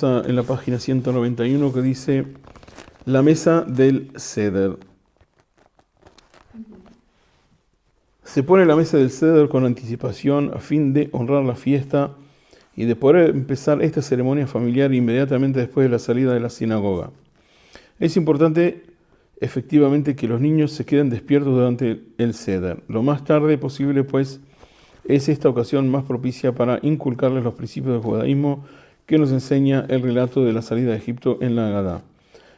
pasa en la página 191 que dice la mesa del Seder. Se pone la mesa del Seder con anticipación a fin de honrar la fiesta y de poder empezar esta ceremonia familiar inmediatamente después de la salida de la sinagoga. Es importante efectivamente que los niños se queden despiertos durante el Seder. Lo más tarde posible, pues, es esta ocasión más propicia para inculcarles los principios del judaísmo que nos enseña el relato de la salida de Egipto en la Agadá.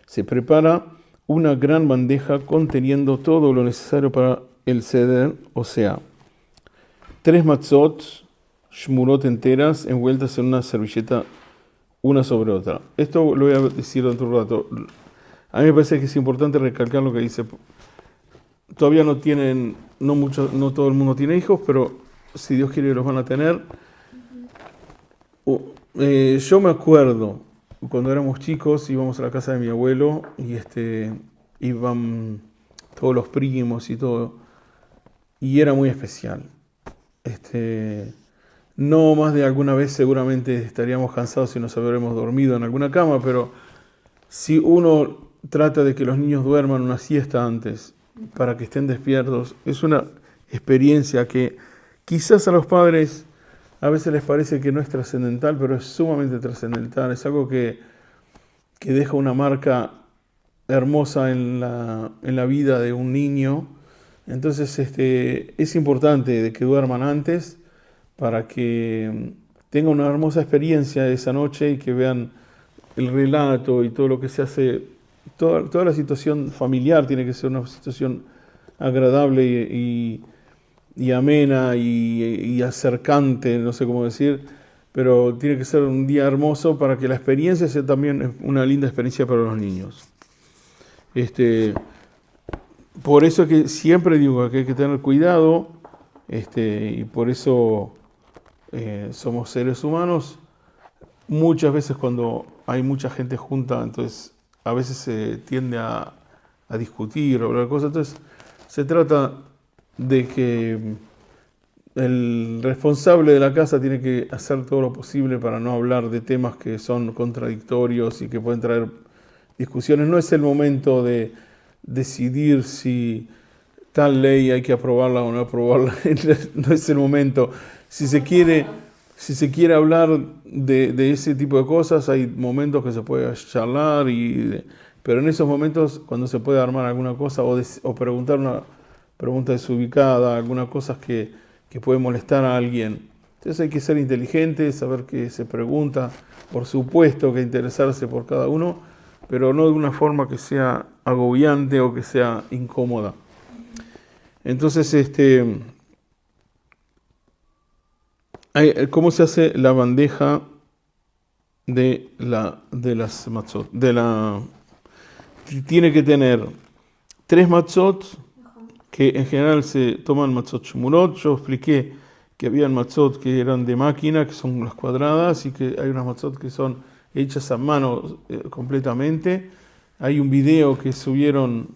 Se prepara una gran bandeja conteniendo todo lo necesario para el Seder, o sea, 3 matzot, shmurot enteras, envueltas en una servilleta una sobre otra. Esto lo voy a decir dentro de un rato. A mí me parece que es importante recalcar lo que dice. Todavía no tienen, no todo el mundo tiene hijos, pero si Dios quiere los van a tener. Yo me acuerdo, cuando éramos chicos, íbamos a la casa de mi abuelo y iban todos los primos y todo, y era muy especial. No más de alguna vez seguramente estaríamos cansados y nos habremos dormido en alguna cama, pero si uno trata de que los niños duerman una siesta antes para que estén despiertos, es una experiencia que quizás a los padres a veces les parece que no es trascendental, pero es sumamente trascendental. Es algo que deja una marca hermosa en la vida de un niño. Entonces es importante de que duerman antes para que tengan una hermosa experiencia esa noche y que vean el relato y todo lo que se hace. Toda la situación familiar tiene que ser una situación agradable y amena y acercante, no sé cómo decir, pero tiene que ser un día hermoso para que la experiencia sea también una linda experiencia para los niños. Por eso es que siempre digo que hay que tener cuidado, y por eso somos seres humanos. Muchas veces cuando hay mucha gente junta, entonces a veces se tiende a discutir o hablar cosas, entonces se trata de que el responsable de la casa tiene que hacer todo lo posible para no hablar de temas que son contradictorios y que pueden traer discusiones. No es el momento de decidir si tal ley hay que aprobarla o no aprobarla, no es el momento. Si se quiere hablar de ese tipo de cosas, hay momentos que se puede charlar, pero en esos momentos, cuando se puede armar alguna cosa o preguntar una pregunta desubicada, algunas cosas que puede molestar a alguien, entonces hay que ser inteligente, saber qué se pregunta, por supuesto que interesarse por cada uno, pero no de una forma que sea agobiante o que sea incómoda. Entonces, ¿cómo se hace la bandeja de las matzot? Tiene que tener 3 matzot, que en general se toman matzot shmurot. Yo expliqué que había matzot que eran de máquina, que son las cuadradas, y que hay unas matzot que son hechas a mano completamente. Hay un video que subieron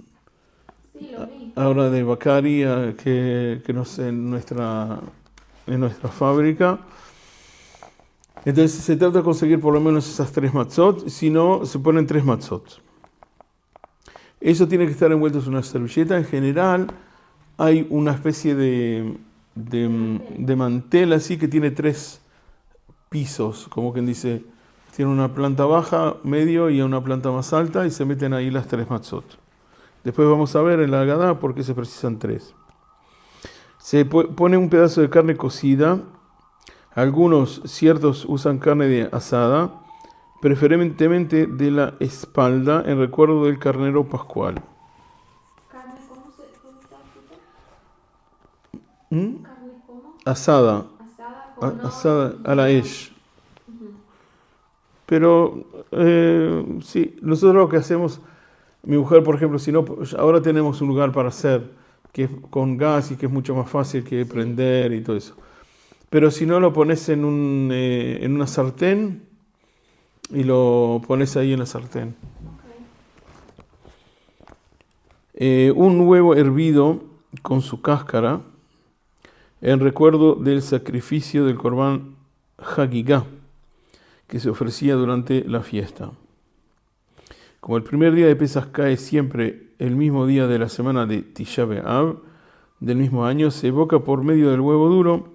ahora de Bakari, que no sé, en nuestra fábrica. Entonces se trata de conseguir por lo menos esas 3 matzot, si no, se ponen 3 matzot. Eso tiene que estar envuelto en una servilleta. En general hay una especie de mantel así que tiene 3 pisos, como quien dice, tiene una planta baja, medio y una planta más alta, y se meten ahí las 3 matzot. Después vamos a ver en la Agadá por qué se precisan 3. Se pone un pedazo de carne cocida. Algunos ciertos usan carne de asada, preferentemente de la espalda, en recuerdo del carnero pascual. ¿Carne cómo se está escrito? ¿Carne cómo? Asada. Asada a la esh. Pero sí, nosotros lo que hacemos, mi mujer, por ejemplo, si no, ahora tenemos un lugar para hacer, que es con gas y que es mucho más fácil que prender y todo eso. Pero si no, lo pones en una sartén y lo pones ahí en la sartén. Un huevo hervido con su cáscara en recuerdo del sacrificio del Corbán Hagigá, que se ofrecía durante la fiesta. Como el primer día de Pesaj cae siempre el mismo día de la semana de Tisha B'Av del mismo año, se evoca por medio del huevo duro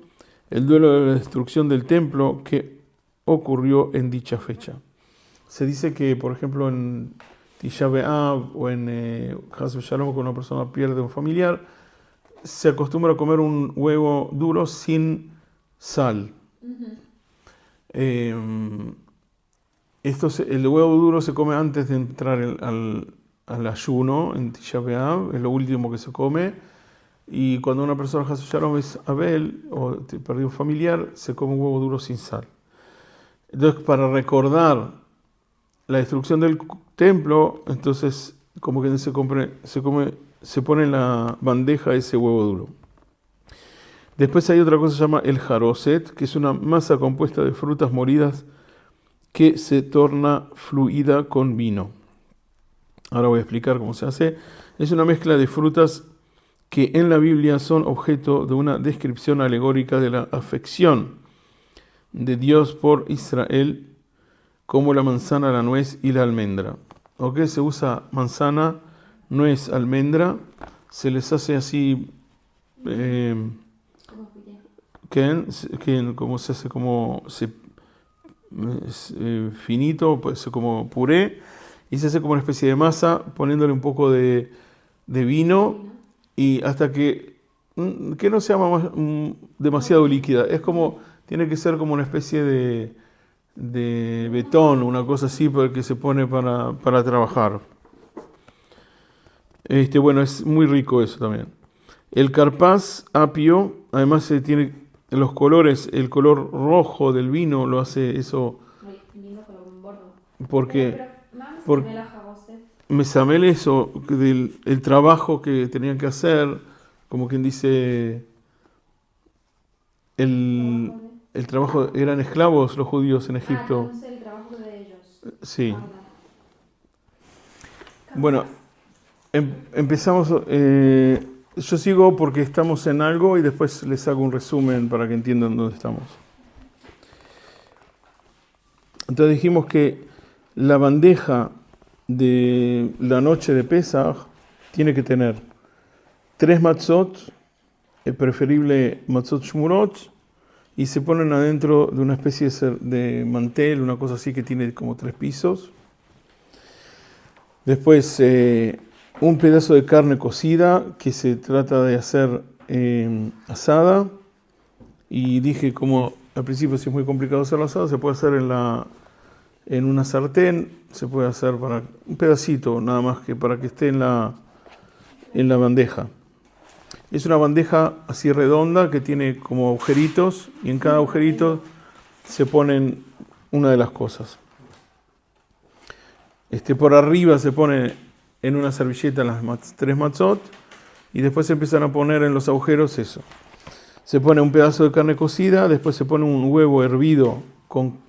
el duelo de la destrucción del templo que ocurrió en dicha fecha. Se dice que, por ejemplo, en Tisha B'Av o en Chas v'Shalom, cuando una persona pierde un familiar, se acostumbra a comer un huevo duro sin sal. El huevo duro se come antes de entrar al ayuno en Tisha B'Av, es lo último que se come. Y cuando una persona Chas v'Shalom es Abel o perdió un familiar, se come un huevo duro sin sal. Entonces, para recordar la destrucción del templo, entonces como que se pone en la bandeja ese huevo duro. Después hay otra cosa que se llama el jaroset, que es una masa compuesta de frutas molidas que se torna fluida con vino. Ahora voy a explicar cómo se hace. Es una mezcla de frutas que en la Biblia son objeto de una descripción alegórica de la afección de Dios por Israel, como la manzana, la nuez y la almendra. ¿Ok? Se usa manzana, nuez, almendra, se les hace así, como se hace como finito, pues como puré, y se hace como una especie de masa, poniéndole un poco de vino, y hasta que no sea demasiado líquida. Es como, tiene que ser como una especie de betón, una cosa así, que se pone para trabajar. Bueno, es muy rico eso también. El carpaz apio, además tiene los colores, el color rojo del vino lo hace eso. Porque Mesamel eso, el trabajo que tenían que hacer, como quien dice, el trabajo, eran esclavos los judíos en Egipto. Entonces el trabajo de ellos. Sí. Bueno, empezamos. Yo sigo porque estamos en algo y después les hago un resumen para que entiendan dónde estamos. Entonces dijimos que la bandeja de la noche de Pesaj tiene que tener 3 matzot, preferible matzot shmurot, y se ponen adentro de una especie de mantel, una cosa así que tiene como 3 pisos. Después un pedazo de carne cocida que se trata de hacer asada. Y dije, como al principio si es muy complicado hacer la asada, se puede hacer en una sartén, se puede hacer para un pedacito, nada más que para que esté en la bandeja. Es una bandeja así redonda que tiene como agujeritos y en cada agujerito se ponen una de las cosas. Por arriba se pone en una servilleta las 3 matzot y después se empiezan a poner en los agujeros eso. Se pone un pedazo de carne cocida, después se pone un huevo hervido con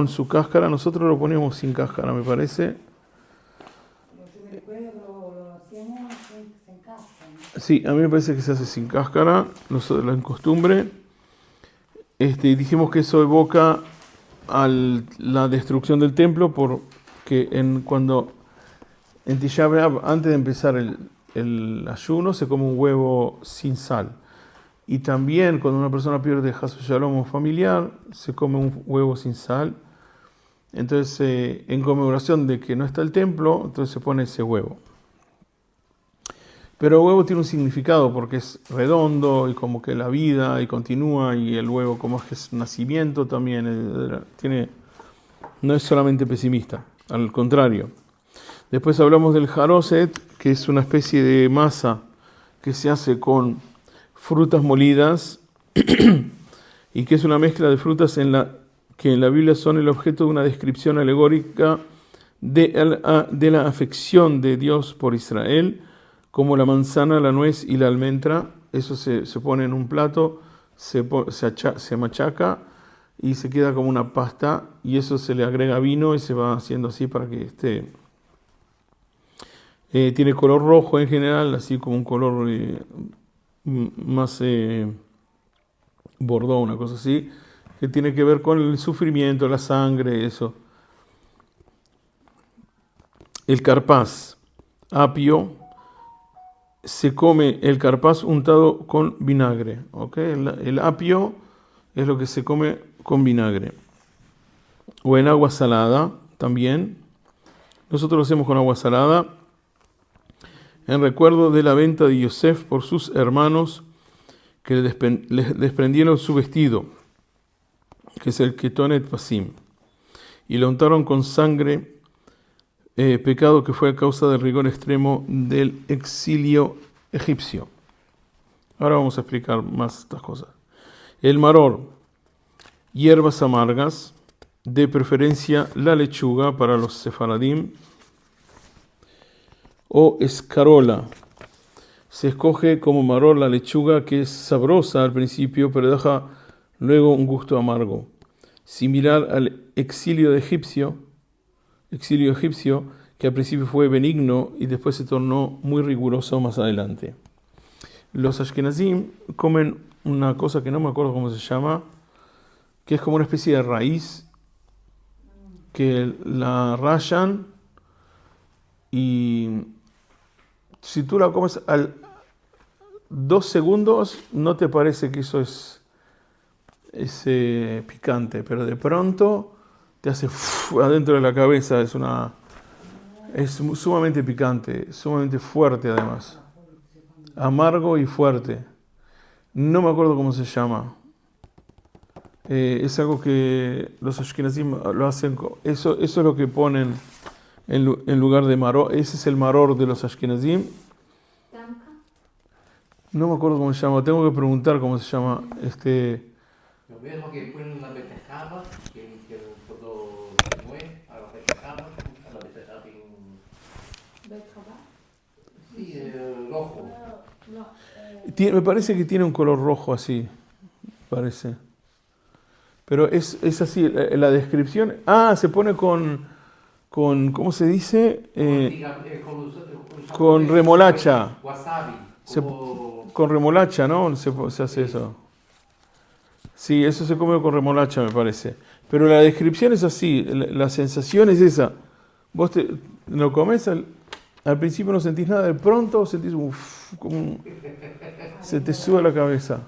su cáscara. Nosotros lo ponemos sin cáscara, me parece. Lo hacemos sin cáscara. Sí, a mí me parece que se hace sin cáscara, la costumbre. Y dijimos que eso evoca a la destrucción del templo, porque cuando en Tisha B'Av, antes de empezar el ayuno, se come un huevo sin sal. Y también cuando una persona pierde Chas v'Shalom o familiar, se come un huevo sin sal. Entonces, en conmemoración de que no está el templo, entonces se pone ese huevo. Pero el huevo tiene un significado porque es redondo y como que la vida y continúa, y el huevo como es nacimiento también, no es solamente pesimista, al contrario. Después hablamos del jaroset, que es una especie de masa que se hace con frutas molidas y que es una mezcla de frutas que en la Biblia son el objeto de una descripción alegórica de la afección de Dios por Israel, como la manzana, la nuez y la almendra. Eso se pone en un plato, se machaca y se queda como una pasta, y eso se le agrega vino y se va haciendo así para que esté. Tiene color rojo en general, así como un color más bordó, una cosa así. que tiene que ver con el sufrimiento, la sangre, eso. El carpaz, apio, se come el carpaz untado con vinagre. ¿Okay? El apio es lo que se come con vinagre. O en agua salada también. Nosotros lo hacemos con agua salada en recuerdo de la venta de Yosef por sus hermanos que le desprendieron su vestido, que es el ketonet pasim, y lo untaron con sangre, pecado que fue a causa del rigor extremo del exilio egipcio. Ahora vamos a explicar más estas cosas. El maror, hierbas amargas, de preferencia la lechuga para los sefaradim, o escarola. Se escoge como maror la lechuga, que es sabrosa al principio, pero deja luego un gusto amargo, similar al exilio egipcio, que al principio fue benigno y después se tornó muy riguroso más adelante. Los ashkenazim comen una cosa que no me acuerdo cómo se llama, que es como una especie de raíz que la rayan, y si tú la comes al 2 segundos no te parece que eso es picante, pero de pronto te hace adentro de la cabeza. Es sumamente picante, sumamente fuerte además, amargo y fuerte. No me acuerdo cómo se llama. Es algo que los ashkenazim lo hacen. Eso es lo que ponen en lugar de maror. Ese es el maror de los ashkenazim. Tamka. No me acuerdo cómo se llama. Tengo que preguntar cómo se llama. Lo mismo que ponen la betejaba, que todo se mueve, a la betejaba, a la betejaba en... Betraba. Sí, el ojo. No. Me parece que tiene un color rojo así. Parece. Pero es así. La descripción. Se pone con ¿cómo se dice? Con remolacha. Wasabi. Con remolacha, ¿no? Se hace eso. Sí, eso se come con remolacha, me parece. Pero la descripción es así. La sensación es esa. Vos lo comes, al principio no sentís nada, de pronto sentís se te sube la cabeza.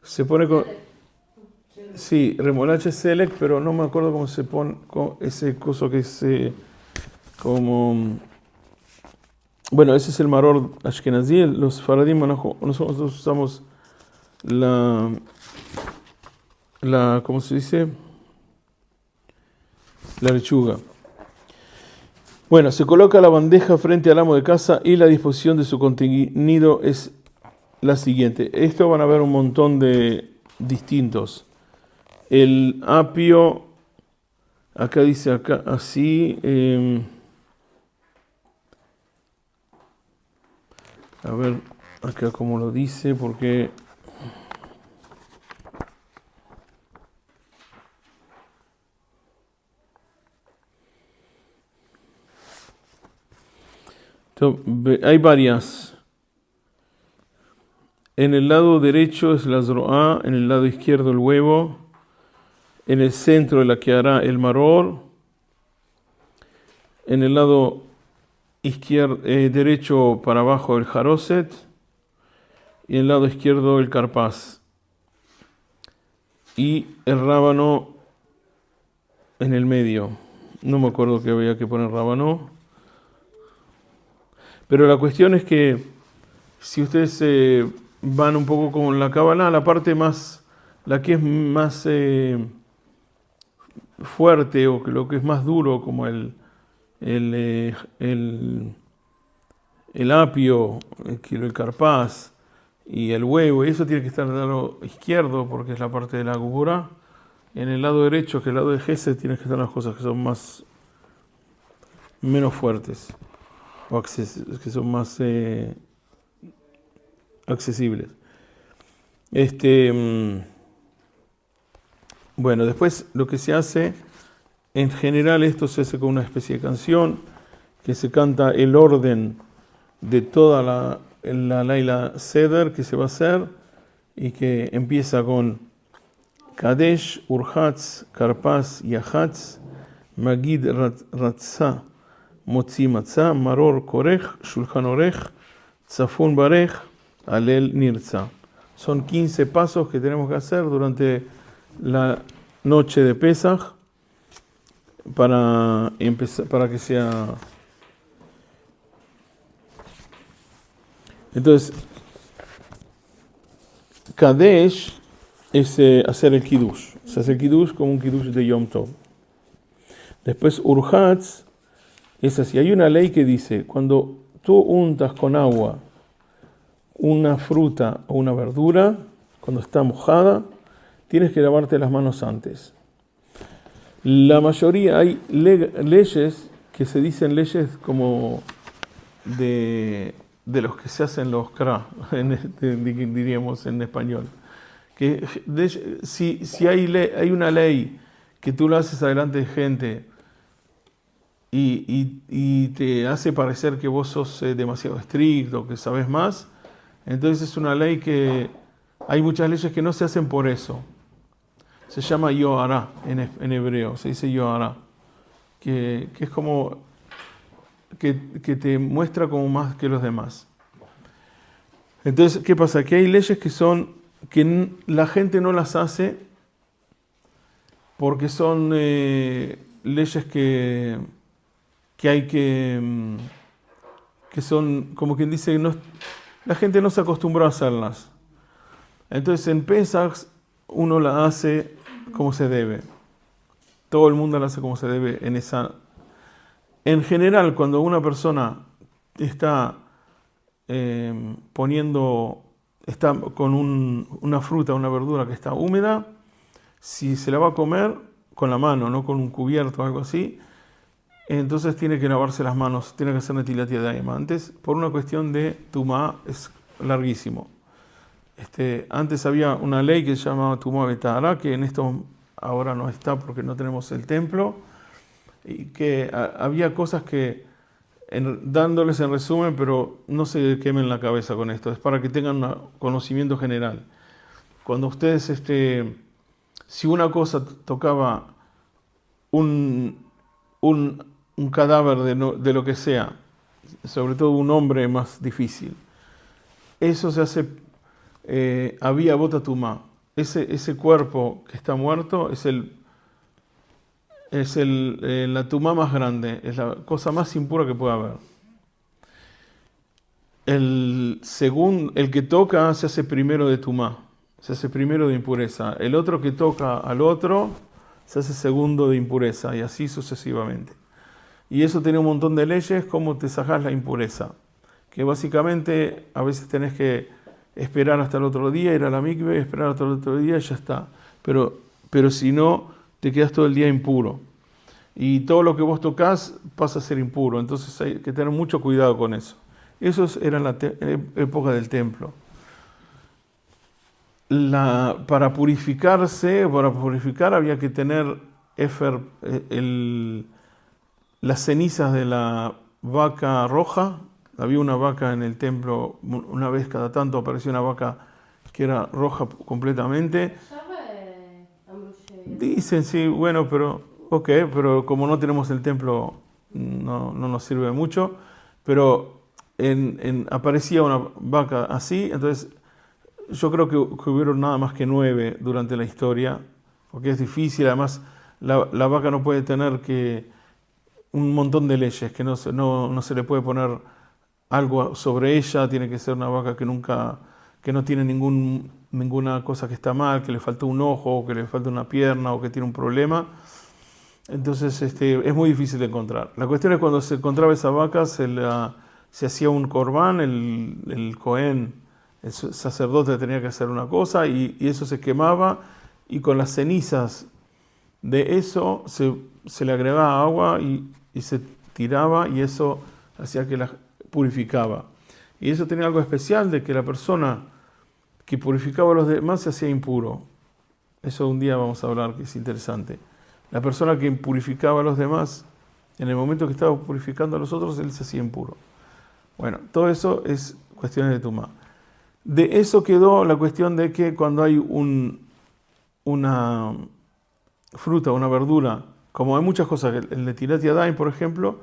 Se pone con... Sí, remolacha es select, pero no me acuerdo cómo se pone con ese coso que es como... Bueno, ese es el maror ashkenazí. Los faradim, nosotros usamos ¿cómo se dice? La lechuga. Bueno, se coloca la bandeja frente al amo de casa y la disposición de su contenido es la siguiente. Esto van a ver un montón de distintos. El apio, acá dice así. A ver, acá como lo dice, porque... Hay varias. En el lado derecho es la zroá, en el lado izquierdo el huevo, en el centro la que hará el maror, en el lado derecho para abajo el jaroset y en el lado izquierdo el carpaz. Y el rábano en el medio. No me acuerdo que había que poner rábano. Pero la cuestión es que si ustedes van un poco con la Kabbalah, la parte más, la que es más fuerte o que lo que es más duro, como el apio, el carpaz y el huevo, y eso tiene que estar del lado izquierdo porque es la parte de la gubura. En el lado derecho, que es el lado de Gesed, tienen que estar las cosas que son menos fuertes o que son más accesibles. Bueno, después lo que se hace, en general esto se hace con una especie de canción que se canta el orden de toda la Laila Seder que se va a hacer y que empieza con Kadesh, Urhatz, Karpas, Yahatz, Magid Ratzah, Motzi Matzah, Maror Korech, Shulchan Orech, Tzafun Barech, Alel Nirza. Son 15 pasos que tenemos que hacer durante la noche de Pesaj para empezar, para que sea. Entonces, Kadesh es hacer el Kiddush. Se hace el Kiddush como un Kiddush de Yom Tov. Después, Urhatz es así. Hay una ley que dice, cuando tú untas con agua una fruta o una verdura, cuando está mojada, tienes que lavarte las manos antes. La mayoría hay leyes que se dicen leyes como de los que se hacen los CRA, diríamos en español. Que si hay una ley que tú la haces adelante de gente y te hace parecer que vos sos demasiado estricto, que sabes más, entonces es una ley que hay muchas leyes que no se hacen por eso. Se llama Yohará en hebreo, se dice Yohará, que es como que te muestra como más que los demás. Entonces, ¿qué pasa? Que hay leyes que la gente no las hace porque son leyes que hay que son, como quien dice, la gente no se acostumbró a hacerlas. Entonces en Pesach uno la hace como se debe. Todo el mundo la hace como se debe en esa. En general, cuando una persona está está con una fruta, una verdura que está húmeda, si se la va a comer con la mano, no con un cubierto o algo así, entonces tiene que lavarse las manos, tiene que hacer netilat yadayim antes, por una cuestión de tumá, es larguísimo. Antes había una ley que se llamaba tumá betahara, que en esto ahora no está porque no tenemos el templo, y que había cosas que, dándoles en resumen, pero no se quemen la cabeza con esto, es para que tengan un conocimiento general. Cuando ustedes, si una cosa tocaba un cadáver de lo que sea, sobre todo un hombre más difícil, eso se hace, había bota tumá. Ese cuerpo que está muerto es la tumá más grande, es la cosa más impura que puede haber. El que toca se hace primero de tumá, se hace primero de impureza. El otro que toca al otro se hace segundo de impureza, y así sucesivamente. Y eso tiene un montón de leyes, como te sacás la impureza, que básicamente a veces tenés que esperar hasta el otro día, ir a la mikve, esperar hasta el otro día y ya está. Pero si no, te quedas todo el día impuro. Y todo lo que vos tocas pasa a ser impuro. Entonces hay que tener mucho cuidado con eso. Eso era en la época del templo. Para purificar había que tener las cenizas de la vaca roja. Había una vaca en el templo, una vez cada tanto aparecía una vaca que era roja completamente. Dicen, sí, bueno, pero como no tenemos el templo, no nos sirve mucho. Pero aparecía una vaca así, entonces yo creo que hubieron nada más que 9 durante la historia, porque es difícil. Además, la vaca no puede tener un montón de leyes, que no se le puede poner algo sobre ella, tiene que ser una vaca que no tiene ninguna cosa que está mal, que le falta un ojo, o que le falta una pierna, o que tiene un problema. Entonces es muy difícil de encontrar. La cuestión es cuando se encontraba esa vaca, se hacía un corbán, el Cohen, el sacerdote, tenía que hacer una cosa, y eso se quemaba, y con las cenizas de eso se le agregaba agua y se tiraba, y eso hacía que la purificaba. Y eso tenía algo especial, de que la persona que purificaba a los demás se hacía impuro. Eso un día vamos a hablar, que es interesante. La persona que purificaba a los demás, en el momento que estaba purificando a los otros, él se hacía impuro. Bueno, todo eso es cuestiones de tumá. De eso quedó la cuestión de que cuando hay una fruta, una verdura, como hay muchas cosas, el Netilat Yadayim, por ejemplo,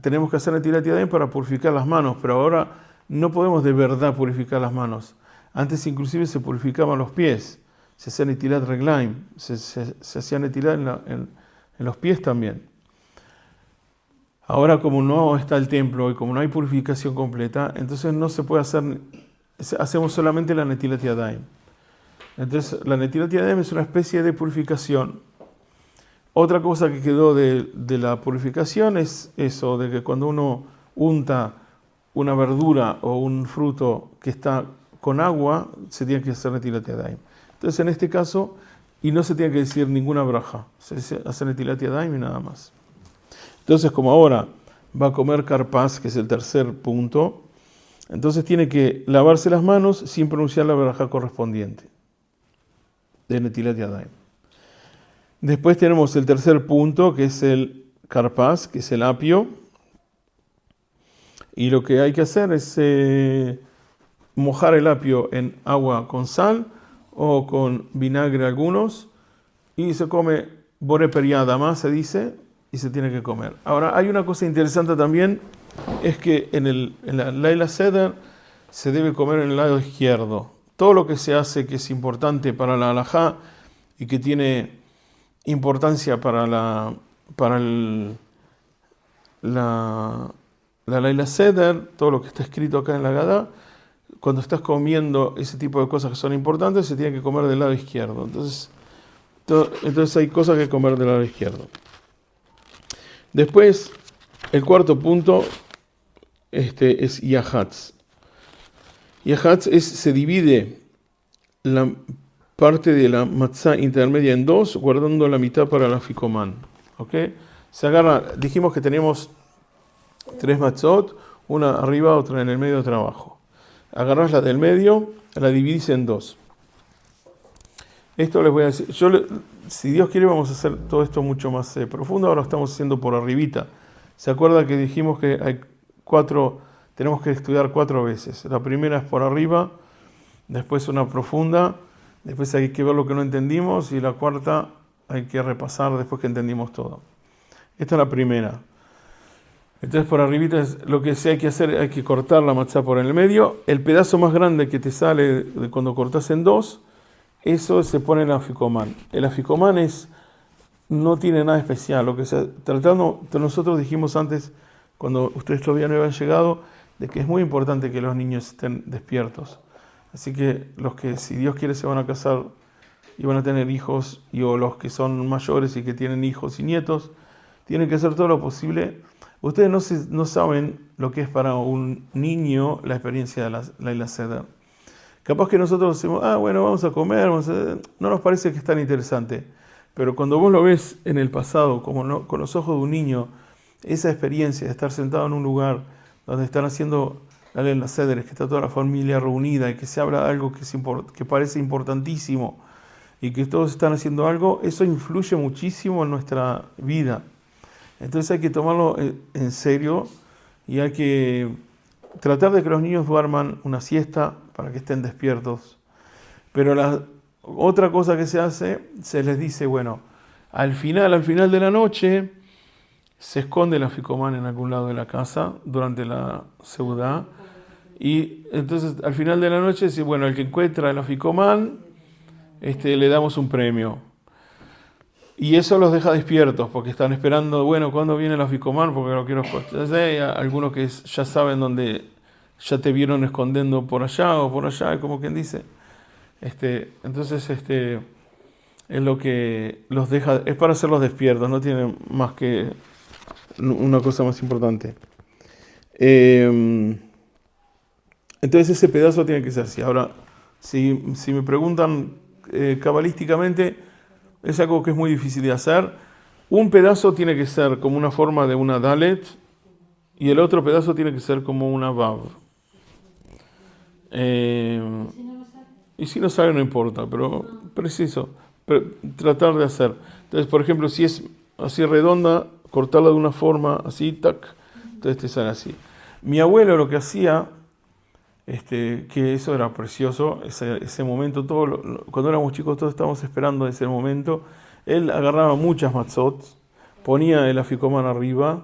tenemos que hacer Netilat Yadayim para purificar las manos, pero ahora no podemos de verdad purificar las manos. Antes inclusive se purificaban los pies, se hacía Netilat Reglaim, se hacía Netilat en los pies también. Ahora como no está el templo y como no hay purificación completa, entonces no se puede hacer, hacemos solamente la Netilat Yadayim. Entonces la Netilat Yadayim es una especie de purificación. Otra cosa que quedó de la purificación es eso, de que cuando uno unta una verdura o un fruto que está con agua, se tiene que hacer Netilat Yadayim. Entonces en este caso, y no se tiene que decir ninguna braja, se hace Netilat Yadayim y nada más. Entonces, como ahora va a comer carpaz, que es el tercer punto, entonces tiene que lavarse las manos sin pronunciar la braja correspondiente de Netilat Yadayim. Después tenemos el tercer punto, que es el carpaz, que es el apio. Y lo que hay que hacer es mojar el apio en agua con sal o con vinagre algunos, y se come boré periadama, se dice, y se tiene que comer. Ahora, hay una cosa interesante también, es que en la Leila Seder se debe comer en el lado izquierdo. Todo lo que se hace que es importante para la halajá y que tiene importancia para la Leila Seder, todo lo que está escrito acá en la Gadá, cuando estás comiendo ese tipo de cosas que son importantes, se tiene que comer del lado izquierdo. Entonces hay cosas que comer del lado izquierdo. Después, el cuarto punto es Yahatz. Yahatz se divide la parte de la matzá intermedia en dos, guardando la mitad para la ficomán. ¿Ok? Se agarra, dijimos que tenemos 3 matzot, una arriba, otra en el medio, otra abajo. Agarrás la del medio, la dividís en 2. Esto les voy a decir, si Dios quiere vamos a hacer todo esto mucho más profundo, ahora lo estamos haciendo por arribita. ¿Se acuerda que dijimos que hay 4, tenemos que estudiar 4 veces? La primera es por arriba, después una profunda, después hay que ver lo que no entendimos y la cuarta hay que repasar después que entendimos todo. Esta es la primera. Entonces por arribita lo que sí hay que hacer, hay que cortar la matzá por el medio. El pedazo más grande que te sale de cuando cortas en 2, eso se pone en el aficomán. El aficomán no tiene nada especial. Lo que nosotros dijimos antes, cuando ustedes todavía no habían llegado, de que es muy importante que los niños estén despiertos. Así que los que, si Dios quiere, se van a casar y van a tener hijos, o los que son mayores y que tienen hijos y nietos, tienen que hacer todo lo posible. Ustedes no saben lo que es para un niño la experiencia de la Leila Seder. Capaz que nosotros decimos, bueno, vamos a comer, no nos parece que es tan interesante. Pero cuando vos lo ves en el pasado, con los ojos de un niño, esa experiencia de estar sentado en un lugar donde están haciendo la Leila Seder, que está toda la familia reunida y que se habla de algo que parece importantísimo y que todos están haciendo algo, eso influye muchísimo en nuestra vida. Entonces hay que tomarlo en serio y hay que tratar de que los niños duerman una siesta para que estén despiertos. Pero la otra cosa que se hace, se les dice, bueno, al final de la noche, se esconde la ficomán en algún lado de la casa durante la seudá. Y entonces al final de la noche, dice, bueno, el que encuentra la ficomán, le damos un premio. Y eso los deja despiertos, porque están esperando, bueno, ¿cuándo viene la ficomán? Porque lo quiero escuchar. Hay algunos que ya saben dónde, ya te vieron escondiendo por allá o por allá, como quien dice. Entonces, es lo que los deja, es para hacerlos despiertos, no tiene más que una cosa más importante. Entonces ese pedazo tiene que ser así. Ahora, si me preguntan cabalísticamente, es algo que es muy difícil de hacer. Un pedazo tiene que ser como una forma de una dalet y el otro pedazo tiene que ser como una vav. Y si no sale no importa, pero preciso, tratar de hacer. Entonces, por ejemplo, si es así redonda, cortarla de una forma así, tac, entonces te sale así. Mi abuelo lo que hacía, que eso era precioso, ese momento, cuando éramos chicos todos estábamos esperando ese momento. Él agarraba muchas matzot, ponía el afikoman arriba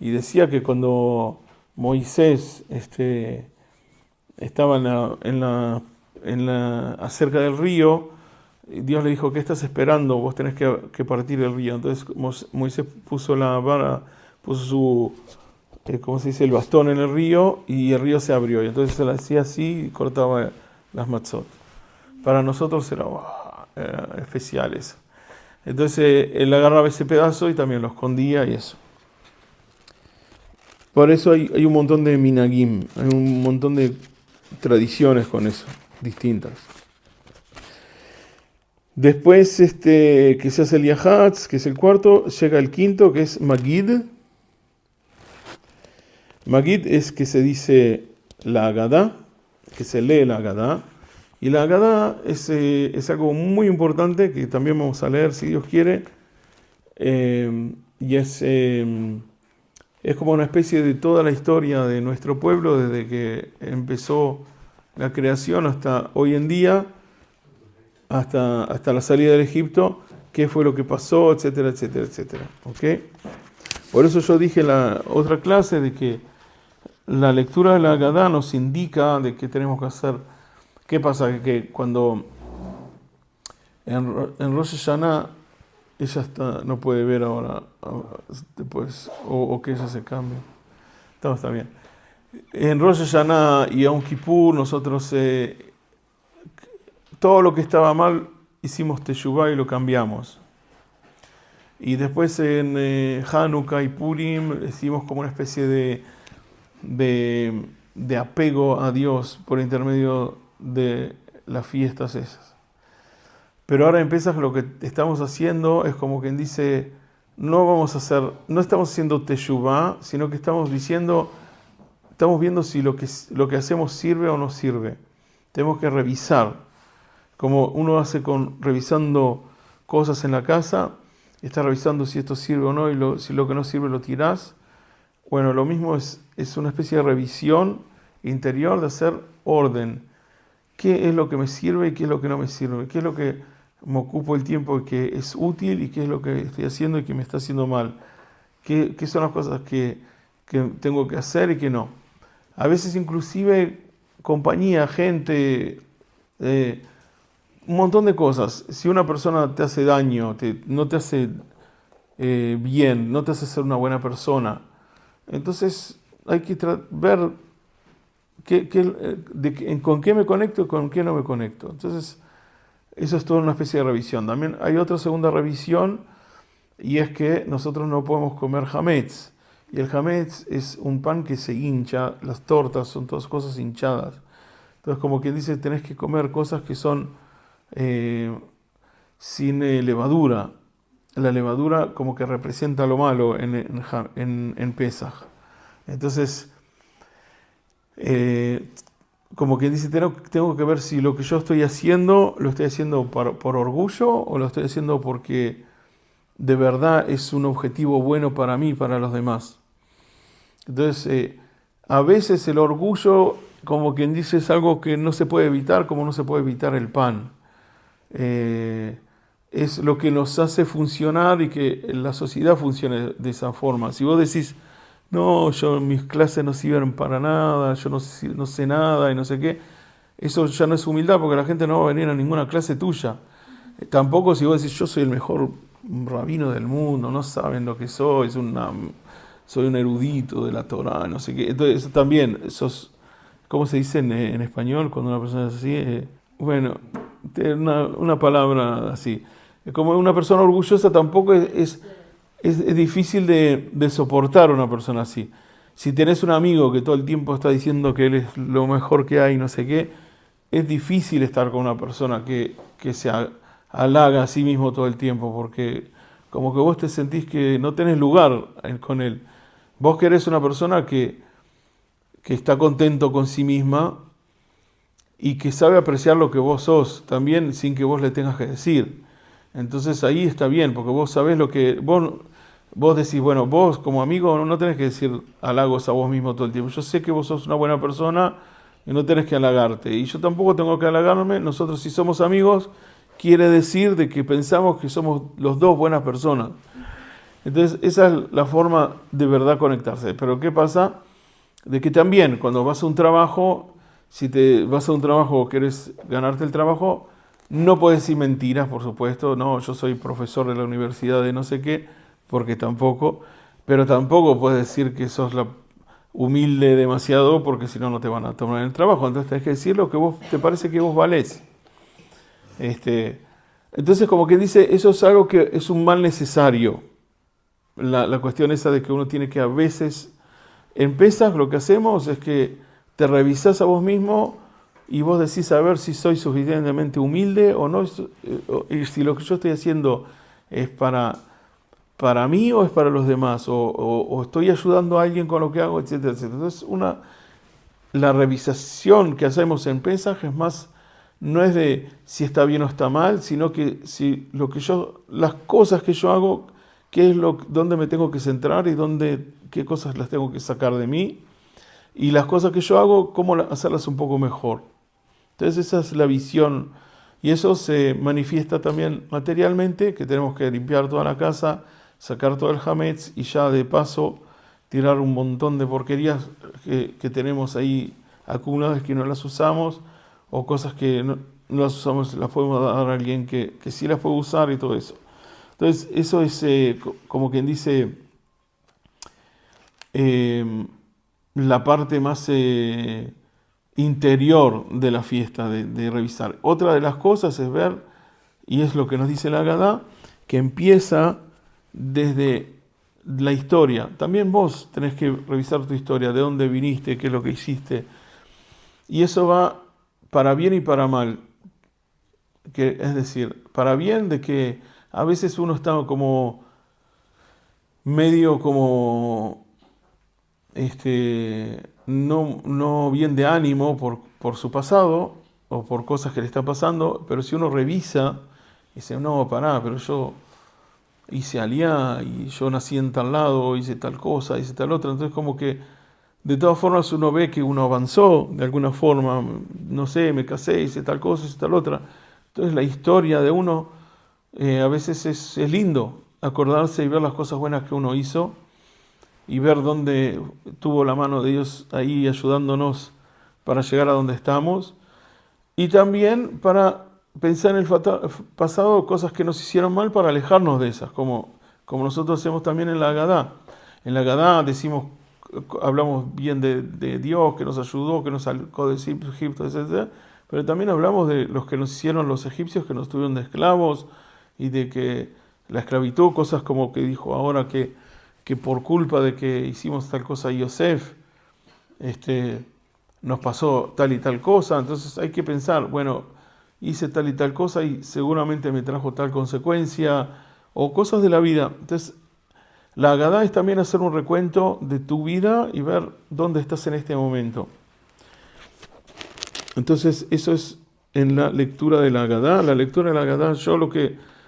y decía que cuando Moisés estaba acerca del río, Dios le dijo: ¿qué estás esperando? Vos tenés que partir el río. Entonces Moisés puso la vara, puso su, ¿cómo se dice?, el bastón en el río, y el río se abrió. Y entonces se lo hacía así y cortaba las matzot. Para nosotros era especial eso. Entonces él agarraba ese pedazo y también lo escondía y eso. Por eso hay un montón de minagim, hay un montón de tradiciones con eso, distintas. Después que se hace el Yahatz, que es el cuarto, llega el quinto, que es Magid. Magid es que se dice la Agadá, que se lee la Agadá. Y la Agadá es algo muy importante que también vamos a leer si Dios quiere. Y es como una especie de toda la historia de nuestro pueblo desde que empezó la creación hasta hoy en día, hasta la salida del Egipto, qué fue lo que pasó, etcétera, etcétera, etcétera. ¿Okay? Por eso yo dije en la otra clase de que la lectura de la Agadá nos indica de qué tenemos que hacer. ¿Qué pasa? Que cuando en Rosh Hashanah ella no puede ver ahora, después, o que ella se cambie. Está bien. En Rosh Hashanah y Yom Kippur nosotros todo lo que estaba mal hicimos Teshuvah y lo cambiamos. Y después en Hanukkah y Purim hicimos como una especie de apego a Dios por intermedio de las fiestas esas. Pero ahora empieza lo que estamos haciendo, es como quien dice, no estamos haciendo Teshuvah, sino que estamos viendo si lo que hacemos sirve o no sirve. Tenemos que revisar, como uno hace revisando cosas en la casa, está revisando si esto sirve o no, y si lo que no sirve lo tirás. Bueno, lo mismo es una especie de revisión interior, de hacer orden. ¿Qué es lo que me sirve y qué es lo que no me sirve? ¿Qué es lo que me ocupo el tiempo y que es útil y qué es lo que estoy haciendo y que me está haciendo mal? ¿Qué son las cosas que tengo que hacer y que no? A veces inclusive compañía, gente, un montón de cosas. Si una persona te hace daño, no te hace bien, no te hace ser una buena persona, entonces hay que ver con qué me conecto y con qué no me conecto. Entonces eso es toda una especie de revisión. También hay otra segunda revisión, y es que nosotros no podemos comer hametz. Y el hametz es un pan que se hincha, las tortas son todas cosas hinchadas. Entonces, como quien dice, tenés que comer cosas que son sin levadura. La levadura como que representa lo malo en Pesaj. Entonces, como quien dice, tengo que ver si lo que yo estoy haciendo, lo estoy haciendo por orgullo o lo estoy haciendo porque de verdad es un objetivo bueno para mí y para los demás. Entonces, a veces el orgullo, como quien dice, es algo que no se puede evitar, como no se puede evitar el pan. Es lo que nos hace funcionar y que la sociedad funcione de esa forma. Si vos decís, no, mis clases no sirven para nada, yo no sé nada y no sé qué, eso ya no es humildad, porque la gente no va a venir a ninguna clase tuya. Tampoco si vos decís, yo soy el mejor rabino del mundo, no saben lo que soy un erudito de la Torá, no sé qué. Entonces también, ¿cómo se dice en español cuando una persona es así? Bueno, una palabra así. Como una persona orgullosa tampoco es difícil de soportar a una persona así. Si tenés un amigo que todo el tiempo está diciendo que él es lo mejor que hay, no sé qué, es difícil estar con una persona que se halaga a sí mismo todo el tiempo, porque como que vos te sentís que no tenés lugar con él. Vos querés una persona que está contento con sí misma y que sabe apreciar lo que vos sos, también sin que vos le tengas que decir. Entonces ahí está bien, porque vos sabés lo que... vos decís, bueno, vos como amigo no tenés que decir halagos a vos mismo todo el tiempo. Yo sé que vos sos una buena persona y no tenés que halagarte. Y yo tampoco tengo que halagarme. Nosotros si somos amigos, quiere decir de que pensamos que somos los dos buenas personas. Entonces esa es la forma de verdad conectarse. Pero ¿qué pasa? De que también cuando vas a un trabajo, si te vas a un trabajo o quieres ganarte el trabajo, no puedes decir mentiras, por supuesto. No, yo soy profesor de la universidad de no sé qué, porque tampoco. Pero tampoco puedes decir que sos la humilde demasiado, porque si no, no te van a tomar el trabajo. Entonces tenés que decir lo que vos te parece que vos valés. Entonces, como que dice, eso es algo que es un mal necesario. La cuestión esa de que uno tiene que a veces, en Pesaj lo que hacemos es que te revisás a vos mismo y vos decís a ver si soy suficientemente humilde o no, y si lo que yo estoy haciendo es para mí o es para los demás, o estoy ayudando a alguien con lo que hago, etcétera, etcétera. Entonces, la revisación que hacemos en Pesaj es más, no es de si está bien o está mal, sino que si las cosas que yo hago, dónde me tengo que centrar y qué cosas las tengo que sacar de mí, y las cosas que yo hago, cómo hacerlas un poco mejor. Entonces esa es la visión, y eso se manifiesta también materialmente, que tenemos que limpiar toda la casa, sacar todo el hametz y ya de paso tirar un montón de porquerías que tenemos ahí acumuladas que no las usamos, o cosas que no las usamos, las podemos dar a alguien que sí las puede usar y todo eso. Entonces, eso es como quien dice la parte más interior de la fiesta, de revisar. Otra de las cosas es ver, y es lo que nos dice la Agadá, que empieza desde la historia. También vos tenés que revisar tu historia, de dónde viniste, qué es lo que hiciste. Y eso va para bien y para mal. Es decir, para bien de que a veces uno está como medio como no bien de ánimo por su pasado o por cosas que le están pasando, pero si uno revisa, dice, no, pará, pero yo hice aliá y yo nací en tal lado, hice tal cosa, hice tal otra, entonces como que de todas formas uno ve que uno avanzó de alguna forma, no sé, me casé, hice tal cosa, hice tal otra. Entonces la historia de uno a veces es lindo acordarse y ver las cosas buenas que uno hizo y ver dónde tuvo la mano de Dios ahí ayudándonos para llegar a donde estamos, y también para pensar en el pasado cosas que nos hicieron mal para alejarnos de esas, como nosotros hacemos también en la Agadá. En la Agadá hablamos bien de Dios que nos ayudó, que nos sacó de Egipto, etc. Pero también hablamos de los que nos hicieron los egipcios, que nos tuvieron de esclavos, y de que la esclavitud, cosas como que dijo ahora que por culpa de que hicimos tal cosa a Yosef, nos pasó tal y tal cosa. Entonces hay que pensar, bueno, hice tal y tal cosa y seguramente me trajo tal consecuencia, o cosas de la vida. Entonces la Agadá es también hacer un recuento de tu vida y ver dónde estás en este momento. Entonces eso es en la lectura de la Agadá. La lectura de la Agadá,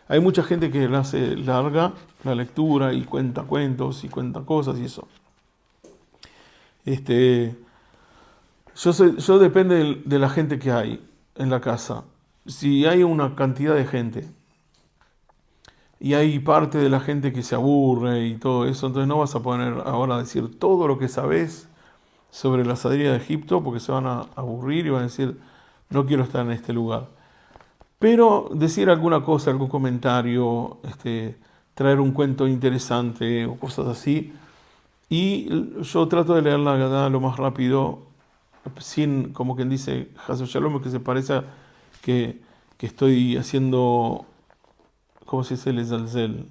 hay mucha gente que la hace larga, la lectura, y cuenta cuentos y cuenta cosas y eso. Yo depende de la gente que hay en la casa. Si hay una cantidad de gente y hay parte de la gente que se aburre y todo eso, entonces no vas a poner ahora a decir todo lo que sabes sobre la salida de Egipto, porque se van a aburrir y van a decir, no quiero estar en este lugar. Pero decir alguna cosa, algún comentario, traer un cuento interesante o cosas así. Y yo trato de leer la Agadá lo más rápido, sin, como quien dice, Hasu Shalom, que se parece a que estoy haciendo, ¿cómo se dice? Lezalzel.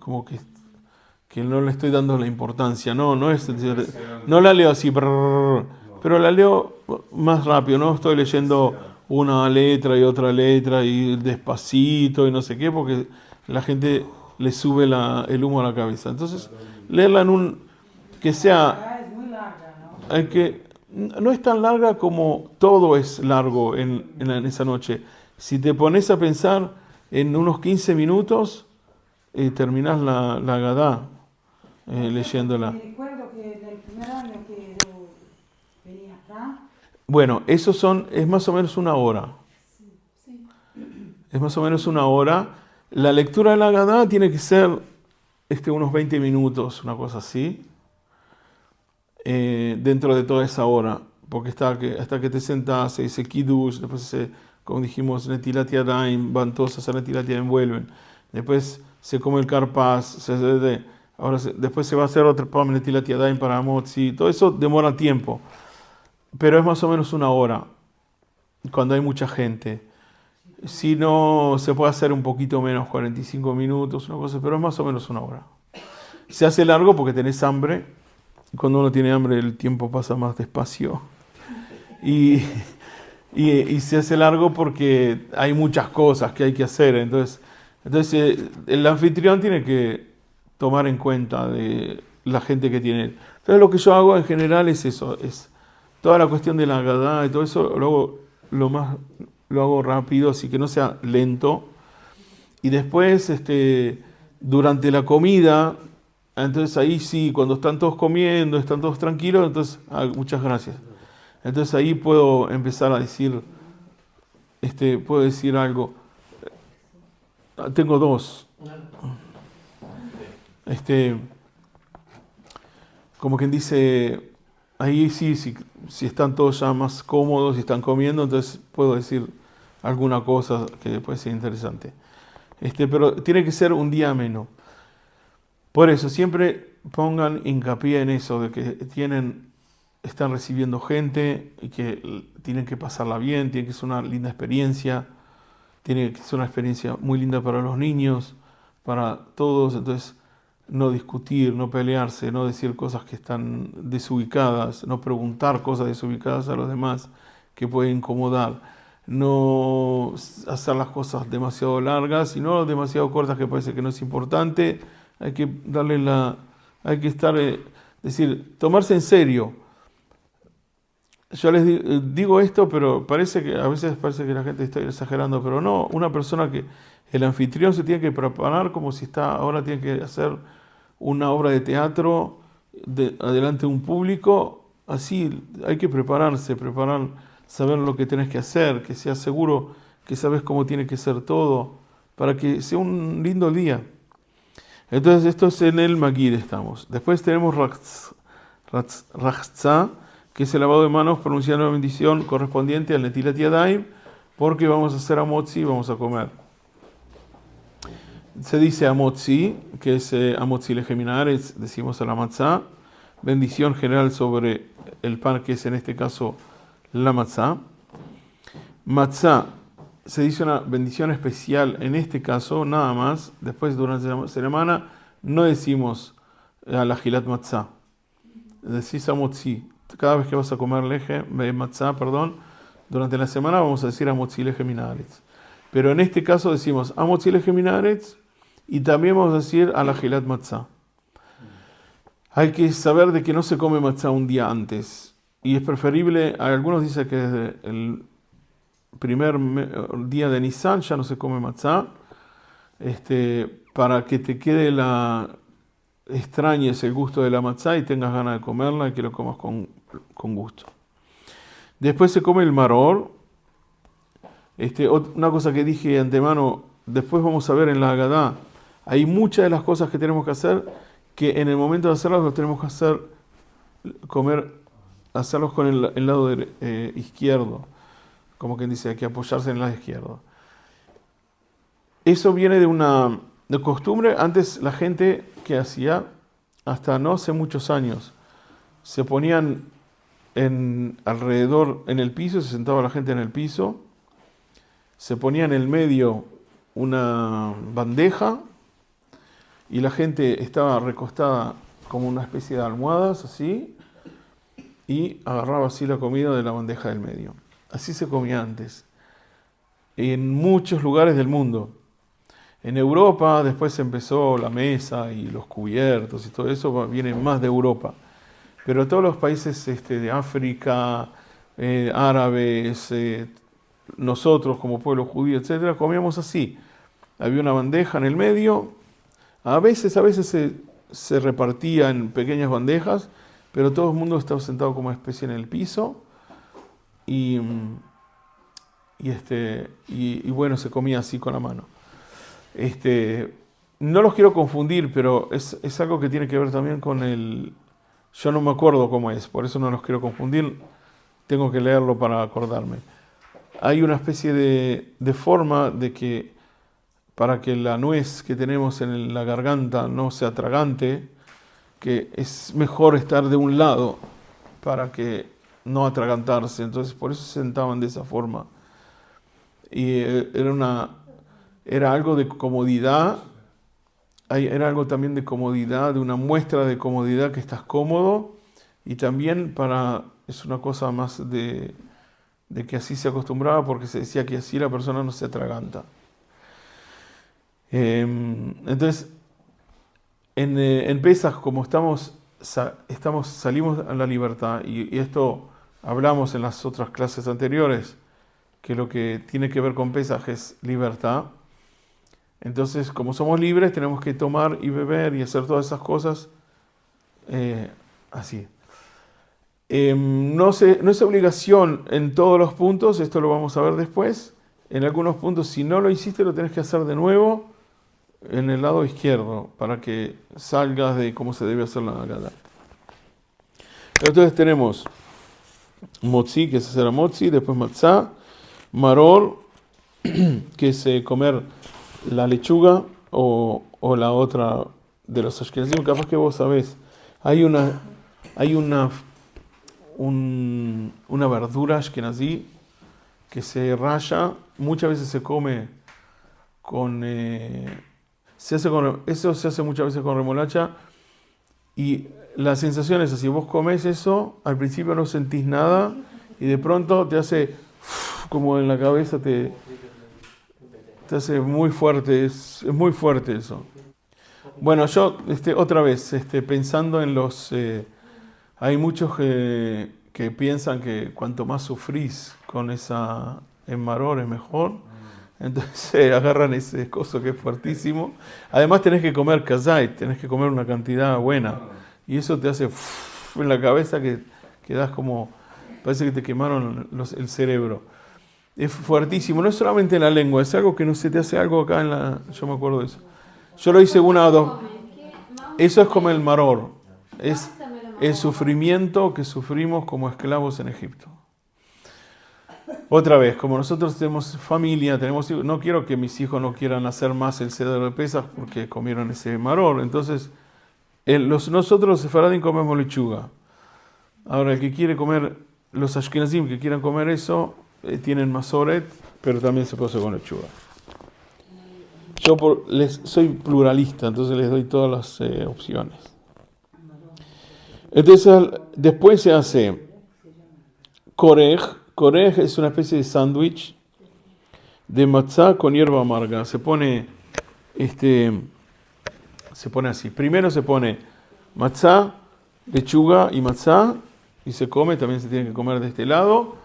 Como que no le estoy dando la importancia. No la leo así, pero la leo más rápido, no estoy leyendo una letra y otra letra y despacito y no sé qué, porque la gente le sube el humo a la cabeza. Entonces, leerla que sea, Es muy larga, ¿no? no es tan larga como todo es largo en esa noche. Si te pones a pensar en unos 15 minutos, terminás la Agadá leyéndola. Me recuerdo que en el primer año que yo venía acá, Bueno, es más o menos una hora. Sí. Es más o menos una hora. La lectura de la Agadá tiene que ser unos 20 minutos, una cosa así, dentro de toda esa hora. Porque hasta que te sentás, se dice Kiddush, después como dijimos, Netilat Yadayim, van todos a hacer Netilat Yadayim, vuelven. Después se come el Karpas, después se va a hacer otra Pam Netilat Yadayim para Motzi. Todo eso demora tiempo, pero es más o menos una hora, cuando hay mucha gente. Si no, se puede hacer un poquito menos, 45 minutos, una cosa, pero es más o menos una hora. Se hace largo porque tenés hambre. Cuando uno tiene hambre, el tiempo pasa más despacio. Y se hace largo porque hay muchas cosas que hay que hacer. Entonces el anfitrión tiene que tomar en cuenta de la gente que tiene. Entonces lo que yo hago en general es eso, es toda la cuestión de la Agadá y todo eso, lo hago rápido, así que no sea lento. Y después, durante la comida, entonces ahí sí, cuando están todos comiendo, están todos tranquilos, entonces, muchas gracias. Entonces ahí puedo empezar a decir, puedo decir algo. Tengo dos. Como quien dice, ahí sí, si están todos ya más cómodos y están comiendo, entonces puedo decir alguna cosa que puede ser interesante. Pero tiene que ser un día ameno. Por eso, siempre pongan hincapié en eso, de que están recibiendo gente y que tienen que pasarla bien, tiene que ser una linda experiencia, tiene que ser una experiencia muy linda para los niños, para todos. Entonces, no discutir, no pelearse, no decir cosas que están desubicadas, no preguntar cosas desubicadas a los demás que pueden incomodar, no hacer las cosas demasiado largas, sino demasiado cortas que parece que no es importante. Hay que tomarse en serio. Yo les digo esto, pero a veces parece que la gente está exagerando, pero no, una persona que el anfitrión se tiene que preparar como si ahora tiene que hacer una obra de teatro adelante de un público, así hay que prepararse, saber lo que tenés que hacer, que seas seguro que sabes cómo tiene que ser todo, para que sea un lindo día. Entonces esto es en el Magid estamos. Después tenemos Rachza, que es el lavado de manos pronunciando la bendición correspondiente al Netilat Yadayim, porque vamos a hacer Amotzi y vamos a comer. Se dice Amotzi, que es Amotzi Lejeminares, decimos a la matzá, bendición general sobre el pan, que es en este caso la matzá. Matzá, se dice una bendición especial en este caso, nada más. Después, durante la semana, no decimos a la Gilat Matzá. Decís Amotzi. Cada vez que vas a comer matzá, durante la semana vamos a decir Amotzi Lejeminares. Pero en este caso decimos Amotzi Lejeminares y también vamos a decir a la Gilat Matzá. Hay que saber de que no se come matzá un día antes. Y es preferible, algunos dicen que desde el primer día de Nisan ya no se come matzá, para que te quede extrañes el gusto de la matzá y tengas ganas de comerla y que lo comas con gusto. Después se come el maror. Una cosa que dije de antemano, después vamos a ver en la Agadá, hay muchas de las cosas que tenemos que hacer que en el momento de hacerlas los tenemos que hacerlos con el lado izquierdo. Como quien dice, hay que apoyarse en el lado izquierdo. Eso viene de costumbre. Antes la gente que hacía, hasta no hace muchos años, se ponían alrededor en el piso, se sentaba la gente en el piso, se ponía en el medio una bandeja y la gente estaba recostada como una especie de almohadas así y agarraba así la comida de la bandeja del medio. Así se comía antes, en muchos lugares del mundo. En Europa después empezó la mesa y los cubiertos y todo eso, viene más de Europa. Pero todos los países de África, árabes, nosotros como pueblo judío, etc., comíamos así. Había una bandeja en el medio, A veces se repartía en pequeñas bandejas, pero todo el mundo estaba sentado como especie en el piso y, y bueno, se comía así con la mano. No los quiero confundir, pero es algo que tiene que ver también con el... Yo no me acuerdo cómo es, por eso no los quiero confundir. Tengo que leerlo para acordarme. Hay una especie de forma de que para que la nuez que tenemos en la garganta no se atragante, que es mejor estar de un lado para que no atragantarse. Entonces por eso se sentaban de esa forma. Y era algo de comodidad, era algo también de comodidad, de una muestra de comodidad que estás cómodo, y también es una cosa más de que así se acostumbraba, porque se decía que así la persona no se atraganta. Entonces, en Pesaj, como salimos a la libertad, y esto hablamos en las otras clases anteriores, que lo que tiene que ver con Pesaj es libertad. Entonces, como somos libres, tenemos que tomar y beber y hacer todas esas cosas así. No es obligación en todos los puntos, esto lo vamos a ver después. En algunos puntos, si no lo hiciste, lo tenés que hacer de nuevo en el lado izquierdo, para que salgas de cómo se debe hacer la Haggadah. Entonces tenemos motzi, que es hacer a motzi, después matzah, maror, que es comer la lechuga, o la otra de los ashkenazim. Capaz que vos sabés, hay una verdura ashkenazí que se raya, muchas veces se come eso se hace muchas veces con remolacha, y la sensación es así: vos comes eso, al principio no sentís nada, y de pronto te hace como en la cabeza, te hace muy fuerte, es muy fuerte eso. Bueno, yo otra vez, pensando en hay muchos que piensan que cuanto más sufrís con esa en maror es mejor. Entonces agarran ese coso que es fuertísimo. Además tenés que comer kazait, tenés que comer una cantidad buena. Y eso te hace en la cabeza que quedás como... Parece que te quemaron el cerebro. Es fuertísimo, no es solamente en la lengua, es algo que no se te hace algo acá en la... Yo me acuerdo de eso. Yo lo hice una o dos... Eso es como el maror. Es el sufrimiento que sufrimos como esclavos en Egipto. Otra vez, como nosotros tenemos familia, tenemos hijos, no quiero que mis hijos no quieran hacer más el Seder de Pesaj porque comieron ese maror. Entonces, nosotros los sefaradín comemos lechuga. Ahora, el que quiere comer, los ashkenazim que quieran comer eso, tienen masoret, pero también se puede hacer con lechuga. Yo soy pluralista, entonces les doy todas las opciones. Entonces, después se hace korej. Korej es una especie de sándwich de matzá con hierba amarga. Se pone así. Primero se pone matzá, lechuga y matzá, y se come, también se tiene que comer de este lado.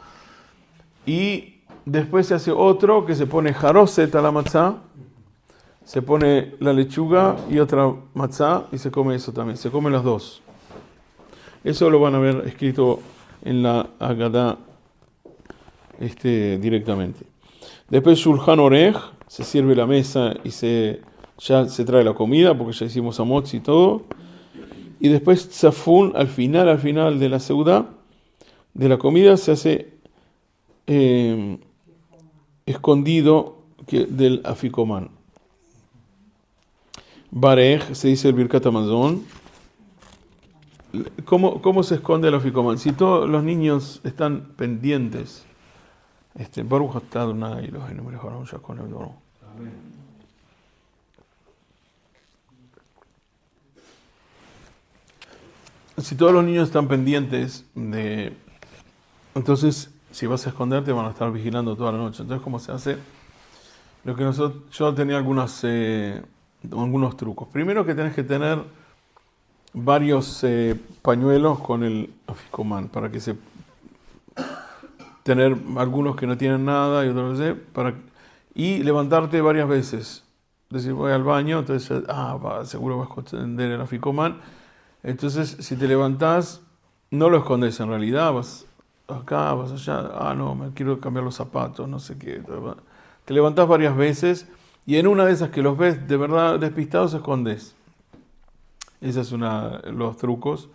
Y después se hace otro que se pone jaroset a la matzá, se pone la lechuga y otra matzá, y se come eso también. Se comen los dos. Eso lo van a ver escrito en la Haggadah directamente. Después Shulchan Orech, se sirve la mesa y ya se trae la comida, porque ya hicimos amotz y todo. Y después Tzafun, al final de la seudá, de la comida, se hace escondido del aficomán. Barej, se dice el Birkat Hamazon. ¿Cómo se esconde el aficomán? Si todos los niños están pendientes, Baruch atah Adonai Eloheinu melech haolam she'akol na'am b'dvaro. Si todos los niños están pendientes entonces, si vas a esconderte, van a estar vigilando toda la noche. Entonces, ¿cómo se hace? Yo tenía algunos trucos. Primero, que tenés que tener varios pañuelos con el aficomán, para que tener algunos que no tienen nada y otros y levantarte varias veces decir voy al baño, entonces, seguro vas a esconder el afikoman. Entonces, si te levantás, no lo escondes en realidad, vas acá, vas allá, no, me quiero cambiar los zapatos, no sé qué. Te levantás varias veces y en una de esas que los ves de verdad despistados, escondes. Ese es uno de los trucos.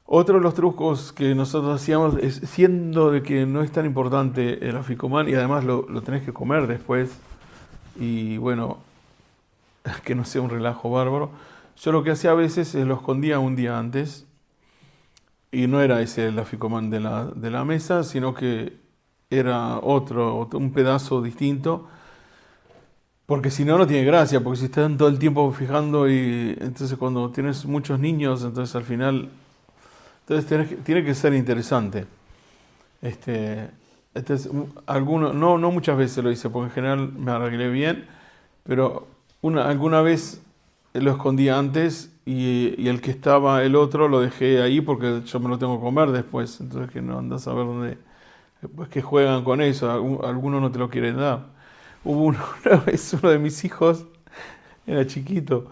Otro de los trucos que nosotros hacíamos es, siendo de que no es tan importante el afikoman y además lo tenés que comer después, y bueno, que no sea un relajo bárbaro, yo lo que hacía a veces es lo escondía un día antes, y no era ese el afikoman de la mesa, sino que era un pedazo distinto, porque si no, no tiene gracia, porque si están todo el tiempo fijando, y entonces cuando tienes muchos niños, entonces al final... Entonces tiene que ser interesante. No muchas veces lo hice, porque en general me arreglé bien, pero alguna vez lo escondí antes y el que estaba el otro lo dejé ahí porque yo me lo tengo que comer después. Entonces que no andas a ver dónde, pues que juegan con eso, algunos no te lo quieren dar. Hubo una vez uno de mis hijos, era chiquito,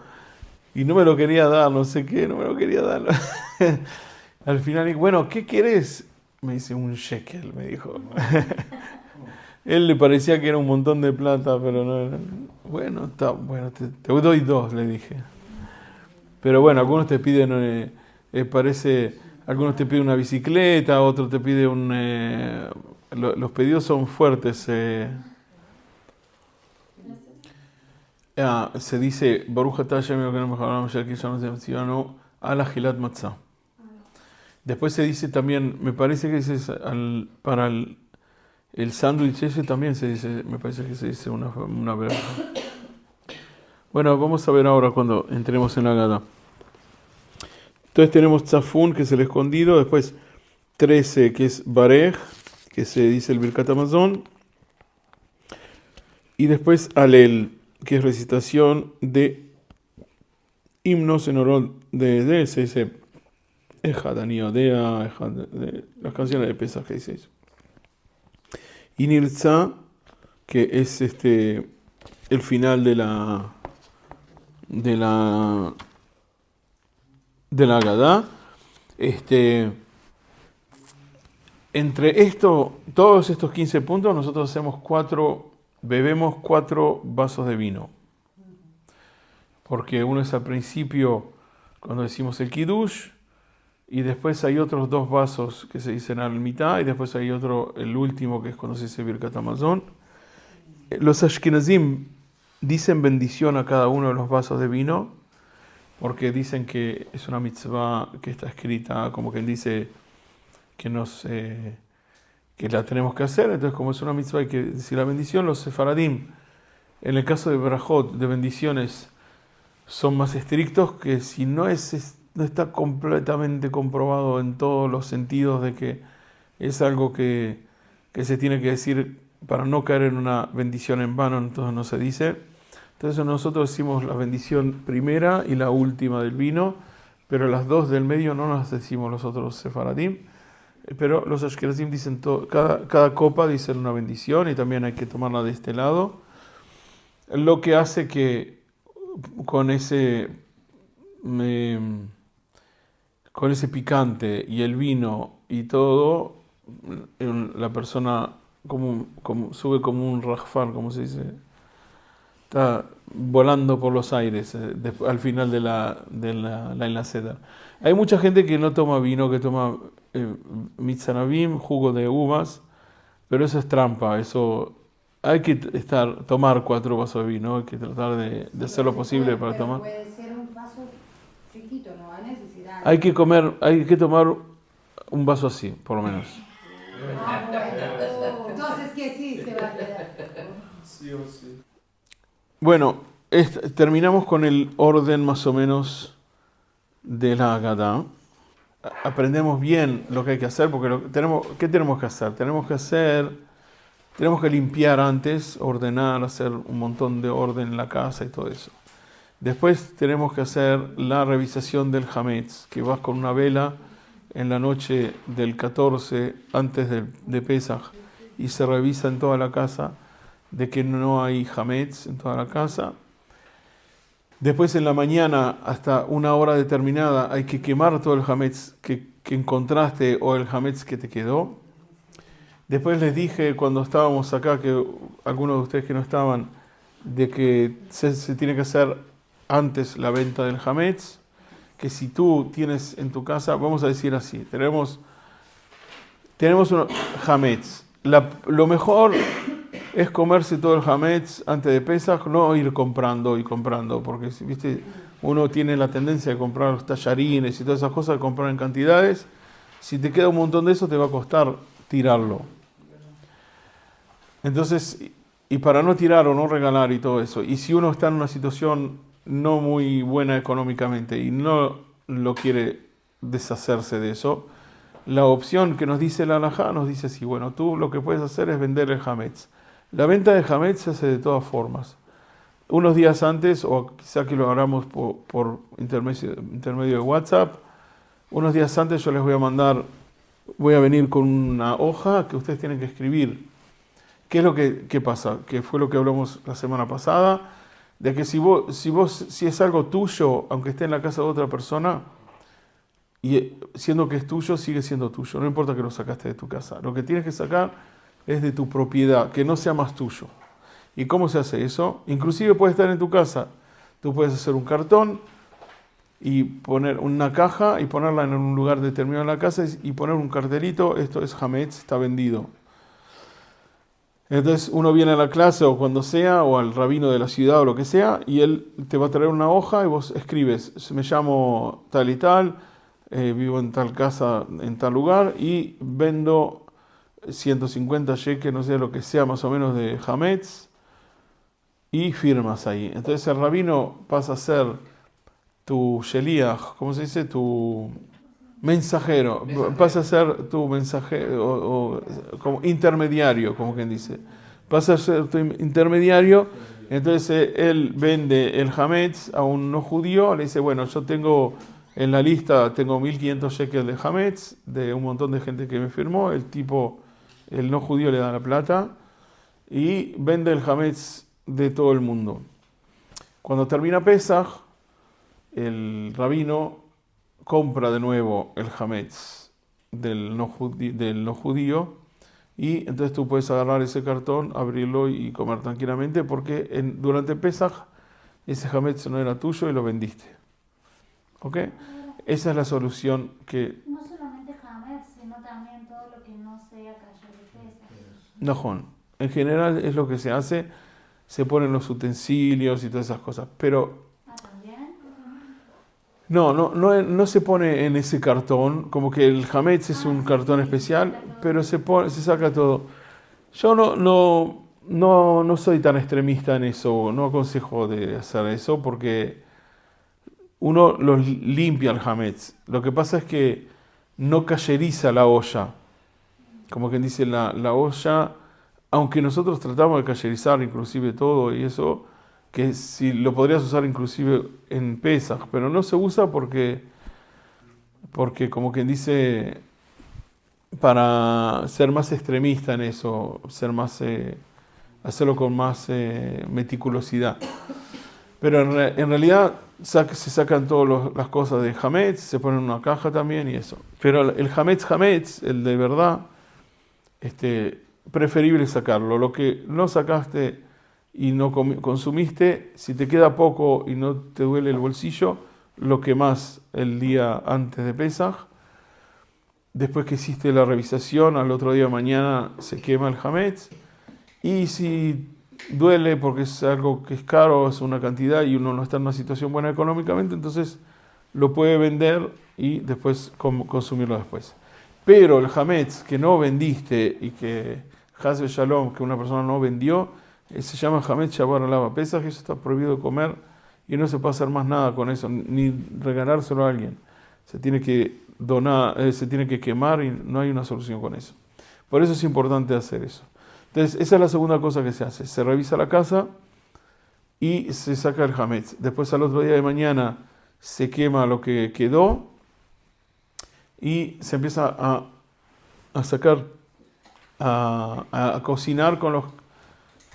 y no me lo quería dar, no sé qué, no me lo quería dar. Al final, bueno, ¿qué querés? Me dice, un shekel, me dijo. Él le parecía que era un montón de plata, pero no. Bueno, te doy 2, le dije. Pero bueno, algunos te piden, algunos te piden una bicicleta, otros te piden los pedidos son fuertes. Se dice, Baruch atah Hashem Elokeinu melech haolam asher kishanu tzivanu al achilat matzah. Después se dice también, me parece que para el sándwich ese también se dice, me parece que se dice una verja. Bueno, vamos a ver ahora cuando entremos en la Haggadah. Entonces tenemos Tzafun, que es el escondido, después 13, que es Barej, que se dice el Birkat Hamazon, y después Alel, que es recitación de himnos en honor de se dice Ejad, Ani Odea, las canciones de Pesach que dice eso. Y Nirza, que es el final de la Haggadah. Entre todos estos 15 puntos, nosotros bebemos 4 vasos de vino. Porque uno es al principio, cuando decimos el Kiddush, y después hay otros 2 vasos que se dicen al mitad, y después hay otro, el último, que es cuando se dice Birkat Hamazon. Los Ashkenazim dicen bendición a cada uno de los vasos de vino, porque dicen que es una mitzvah que está escrita, como quien dice que que la tenemos que hacer. Entonces, como es una mitzvah, hay que decir la bendición. Los Sefaradim, en el caso de Berajot, de bendiciones, son más estrictos, que si no está completamente comprobado en todos los sentidos de que es algo que se tiene que decir para no caer en una bendición en vano, entonces no se dice. Entonces nosotros decimos la bendición primera y la última del vino, pero las 2 del medio no las decimos los otros sefaradim, pero los ashkenazim dicen cada copa dice una bendición, y también hay que tomarla de este lado, lo que hace que con ese picante y el vino y todo, la persona sube como un rajfar, como se dice, está volando por los aires al final de la enlaceda. Hay mucha gente que no toma vino, que toma mitzanavim, jugo de uvas, pero eso es trampa. Eso hay que tomar 4 vasos de vino, hay que tratar de hacer lo posible para tomar. Puede ser un vaso chiquito, no hay necesidad. Hay que tomar un vaso así, por lo menos. Bueno. Entonces que sí se va a quedar. Sí o sí. Bueno, terminamos con el orden más o menos de la Haggadah. Aprendemos bien lo que hay que hacer, porque ¿qué tenemos que hacer? Tenemos que limpiar antes, ordenar, hacer un montón de orden en la casa y todo eso. Después tenemos que hacer la revisación del Hametz, que vas con una vela en la noche del 14 antes de Pesach y se revisa en toda la casa de que no hay hametz en toda la casa. Después en la mañana, hasta una hora determinada, hay que quemar todo el hametz que encontraste o el hametz que te quedó. Después les dije cuando estábamos acá, que algunos de ustedes que no estaban, de que se tiene que hacer antes la venta del hametz, que si tú tienes en tu casa, vamos a decir así, tenemos un hametz. Lo mejor es comerse todo el hametz antes de Pesaj, no ir comprando y comprando, porque ¿viste? Uno tiene la tendencia de comprar los tallarines y todas esas cosas, de comprar en cantidades. Si te queda un montón de eso, te va a costar tirarlo. Entonces, y para no tirar o no regalar y todo eso, y si uno está en una situación no muy buena económicamente y no lo quiere deshacerse de eso, la opción que nos dice la halajá nos dice así, bueno, tú lo que puedes hacer es vender el hametz. La venta de hametz se hace de todas formas. Unos días antes, o quizá que lo hagamos por intermedio de WhatsApp, unos días antes yo les voy a mandar, voy a venir con una hoja que ustedes tienen que escribir. ¿Qué es lo que pasa? Que fue lo que hablamos la semana pasada, de que si es algo tuyo, aunque esté en la casa de otra persona, y siendo que es tuyo, sigue siendo tuyo. No importa que lo sacaste de tu casa. Lo que tienes que sacar es de tu propiedad, que no sea más tuyo. ¿Y cómo se hace eso? Inclusive puede estar en tu casa. Tú puedes hacer un cartón y poner una caja y ponerla en un lugar determinado en la casa y poner un cartelito, esto es hametz, está vendido. Entonces uno viene a la clase o cuando sea, o al rabino de la ciudad o lo que sea, y él te va a traer una hoja y vos escribes, me llamo tal y tal, vivo en tal casa, en tal lugar, y vendo 150 shekel, no sé lo que sea más o menos de hametz, y firmas ahí. Entonces el rabino pasa a ser tu sheliach, ¿cómo se dice? Tu mensajero, pasa a ser tu mensajero, o como intermediario, como quien dice. Pasa a ser tu intermediario, entonces él vende el hametz a un no judío, le dice, bueno, yo tengo en la lista, tengo 1500 shekels de hametz, de un montón de gente que me firmó, el no judío le da la plata, y vende el hametz de todo el mundo. Cuando termina Pesaj, el rabino compra de nuevo el hametz del no judío y entonces tú puedes agarrar ese cartón, abrirlo y comer tranquilamente porque durante Pesaj ese hametz no era tuyo y lo vendiste. ¿Ok? Esa es la solución que... No solamente hametz, sino también todo lo que no sea kasher de Pesaj. Najón. En general es lo que se hace, se ponen los utensilios y todas esas cosas, pero... ¿También? No se pone en ese cartón, como que el hametz es un cartón especial, pero se saca todo. Yo no soy tan extremista en eso, no aconsejo de hacer eso, porque uno los limpia el hametz. Lo que pasa es que no cayeriza la olla. Como quien dice, la olla, aunque nosotros tratamos de cayerizar inclusive todo y eso, que si lo podrías usar inclusive en Pesaj, pero no se usa porque como quien dice, para ser más extremista en eso, hacerlo con más meticulosidad. Pero en realidad se sacan todas las cosas de hametz, se ponen en una caja también y eso. Pero el hametz, el de verdad, preferible sacarlo. Lo que no sacaste y no consumiste, si te queda poco y no te duele el bolsillo, lo quemás el día antes de Pesaj. Después que hiciste la revisación, al otro día de mañana se quema el hametz. Y si duele porque es algo que es caro, es una cantidad y uno no está en una situación buena económicamente, entonces lo puede vender y después consumirlo después. Pero el hametz que no vendiste y que Haz Shalom, que una persona no vendió, se llama hametz shabar alaba Pesaj, eso está prohibido comer y no se puede hacer más nada con eso, ni regalárselo a alguien. Se tiene que donar, se tiene que quemar y no hay una solución con eso. Por eso es importante hacer eso. Entonces, esa es la segunda cosa que se hace. Se revisa la casa y se saca el hametz. Después, al otro día de mañana, se quema lo que quedó y se empieza a sacar, a cocinar con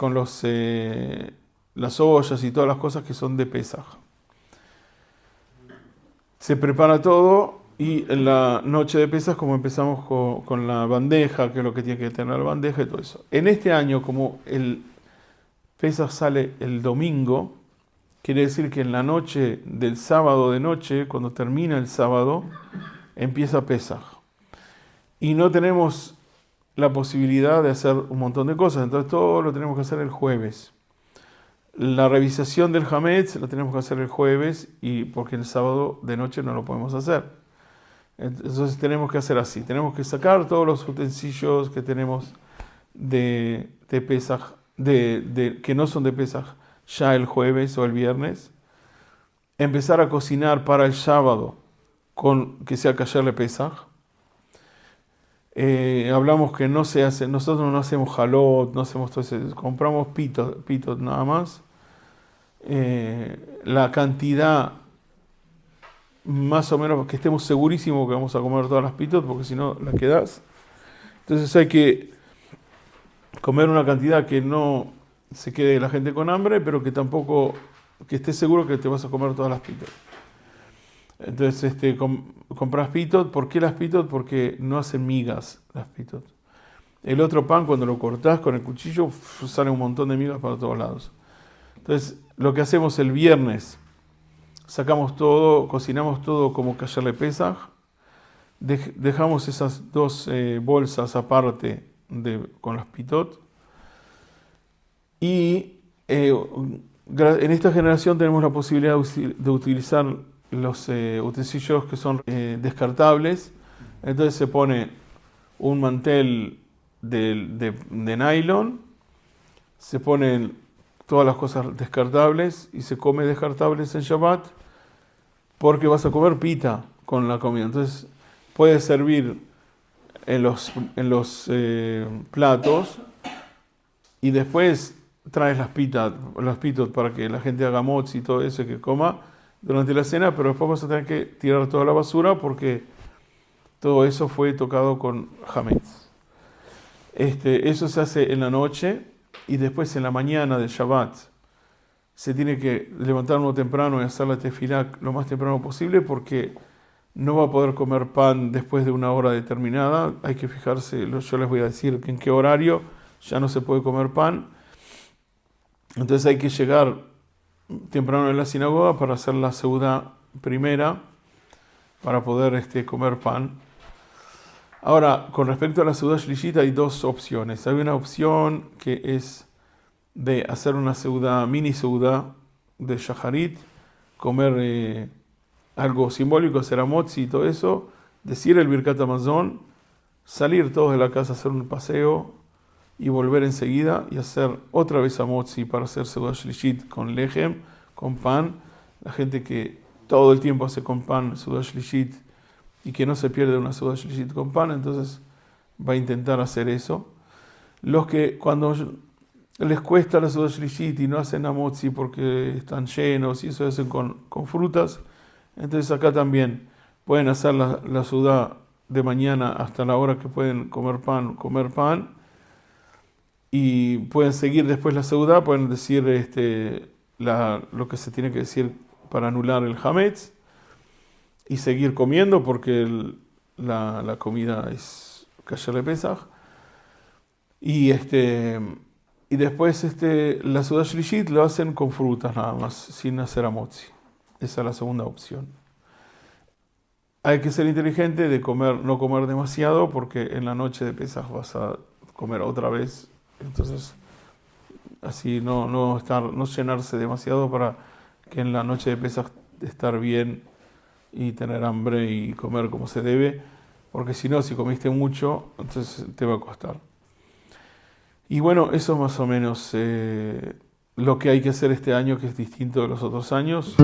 con las ollas y todas las cosas que son de Pesaj. Se prepara todo y en la noche de Pesaj, como empezamos con la bandeja, que es lo que tiene que tener la bandeja y todo eso. En este año, como el Pesaj sale el domingo, quiere decir que en la noche del sábado de noche, cuando termina el sábado, empieza Pesaj. Y no tenemos la posibilidad de hacer un montón de cosas, entonces todo lo tenemos que hacer el jueves. La revisación del Hametz la tenemos que hacer el jueves, y porque el sábado de noche no lo podemos hacer. Entonces tenemos que hacer así, tenemos que sacar todos los utensilios que tenemos de Pesaj, que no son de Pesaj, ya el jueves o el viernes, empezar a cocinar para el sábado, que sea kasher le Pesaj. Hablamos que no se hace, nosotros no hacemos halot, no hacemos todo eso, compramos pitot nada más. La cantidad, más o menos, que estemos segurísimos que vamos a comer todas las pitot, porque si no la quedas. Entonces hay que comer una cantidad que no se quede la gente con hambre, pero que tampoco, que estés seguro que te vas a comer todas las pitot. Entonces compras pitot. ¿Por qué las pitot? Porque no hacen migas las pitot. El otro pan, cuando lo cortás con el cuchillo, sale un montón de migas para todos lados. Entonces lo que hacemos el viernes, sacamos todo, cocinamos todo como kasher le Pesaj, dejamos esas dos bolsas aparte con las pitot, y en esta generación tenemos la posibilidad de utilizar los utensilios que son descartables. Entonces se pone un mantel de nylon, se ponen todas las cosas descartables y se come descartables en Shabbat, porque vas a comer pita con la comida. Entonces puedes servir en los platos, y después traes las pitot para que la gente haga motzi y todo eso que coma durante la cena, pero después vas a tener que tirar toda la basura porque todo eso fue tocado con hametz. Eso se hace en la noche, y después en la mañana del Shabbat se tiene que levantar uno temprano y hacer la tefilá lo más temprano posible, porque no va a poder comer pan después de una hora determinada. Hay que fijarse, yo les voy a decir en qué horario ya no se puede comer pan. Entonces hay que llegar temprano en la sinagoga para hacer la seudá primera, para poder comer pan. Ahora, con respecto a la seudá shlishit, hay dos opciones. Hay una opción que es de hacer una seudá, mini seudá de shaharit, comer algo simbólico, hacer amotzi y todo eso, decir el Birkat Hamazon, salir todos de la casa a hacer un paseo y volver enseguida y hacer otra vez amotzi para hacer seudá shlishit con lejem, con pan. La gente que todo el tiempo hace con pan seudá shlishit y que no se pierde una seudá shlishit con pan, entonces va a intentar hacer eso. Los que cuando les cuesta la seudá shlishit y no hacen amotzi porque están llenos y eso hacen con frutas, entonces acá también pueden hacer la seudá de mañana hasta la hora que pueden comer pan, y pueden seguir después la seudá, pueden decir lo que se tiene que decir para anular el hametz y seguir comiendo, porque la comida es kasher le Pesaj. Y después la seudá shlishit lo hacen con frutas nada más, sin hacer amotzi. Esa es la segunda opción. Hay que ser inteligente de no comer demasiado, porque en la noche de Pesaj vas a comer otra vez. Entonces, así no llenarse demasiado, para que en la noche de Pesaj estar bien y tener hambre y comer como se debe, porque si no, si comiste mucho, entonces te va a costar. Y bueno, eso es más o menos lo que hay que hacer este año, que es distinto de los otros años.